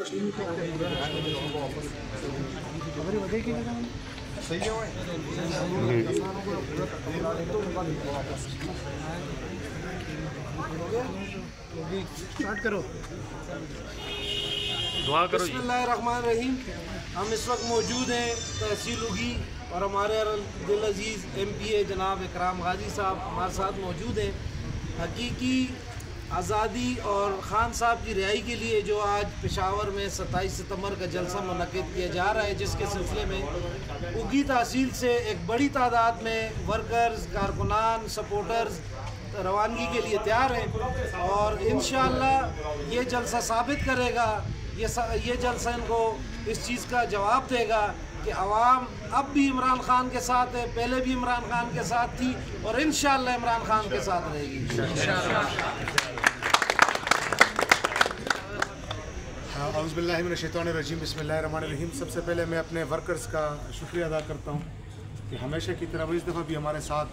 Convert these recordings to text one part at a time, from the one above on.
Start करो, दुआ करो। बिस्मिल्लाहिर्रहमानिर्रहीम। हम इस वक्त मौजूद हैं तहसील उगी और हमारे दिल अजीज़ MPA जनाब इकराम गाजी साहब हमारे साथ मौजूद हैं। हकीकी आज़ादी और ख़ान साहब की रिहाई के लिए जो आज पेशावर में 27 सितंबर का जलसा मुनक़िद किया जा रहा है, जिसके सिलसिले में उगी तहसील से एक बड़ी तादाद में वर्कर्स, कारकुनान, सपोर्टर्स रवानगी के लिए तैयार हैं और इंशाअल्लाह ये जलसा साबित करेगा, ये जलसा इनको इस चीज़ का जवाब देगा कि अवाम अब भी इमरान खान के साथ है, पहले भी इमरान खान के साथ थी और इंशाअल्लाह इमरान खान के साथ रहेगी। औज़ुबिल्लाहि मिनश्शैतानिर्रजीम, बिस्मिल्लाहिर्रहमानिर्रहीम। सबसे पहले मैं अपने वर्कर्स का शुक्रिया अदा करता हूँ कि हमेशा की तरह इस दफ़ा भी हमारे साथ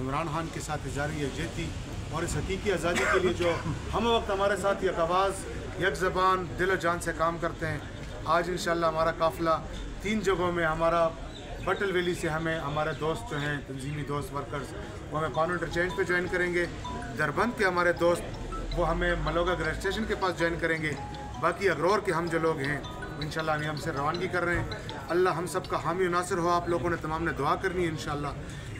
इमरान खान के साथ जारी यकजहती और इस हकीकी आज़ादी के लिए जो हम वक्त हमारे साथ एक आवाज़, एक ज़बान, दिल और जान से काम करते हैं। आज इंशाअल्लाह हमारा काफ़िला 3 जगहों में, हमारा बटल वैली से हमें हमारे दोस्त जो हैं तंजीमी दोस्त वर्कर्स वो हमें कॉन्वेंट इंटरचेंज पे ज्वाइन करेंगे। दरबंद के हमारे दोस्त वो हमें मलोगा ग्रेड स्टेशन के पास ज्वाइन करेंगे। बाकी अगरोर के हम जो लोग हैं इंशाअल्लाह हमें हमसे रवानगी कर रहे हैं। अल्लाह हम सब का हामी नासिर हो। आप लोगों ने तमाम ने दुआ करनी है। इंशाअल्लाह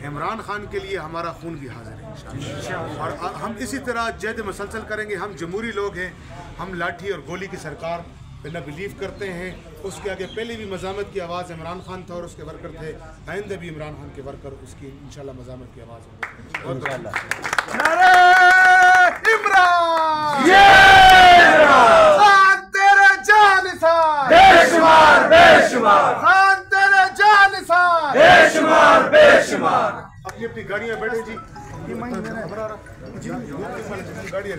इमरान खान के लिए हमारा खून भी हाजिर है इंशाअल्लाह और हम इसी तरह जद मुसलसल करेंगे। हम जमहूरी लोग हैं, हम लाठी और गोली की सरकार पे न बिलीव करते हैं। उसके आगे पहले भी मज़ामत की आवाज़ इमरान खान था और उसके वर्कर थे, आइंदा भी इमरान खान के वर्कर उसकी इंशाअल्लाह मज़ामत की आवाज़ होगी। अपनी अपनी गाड़ियाँ बैठे जी, गाड़ी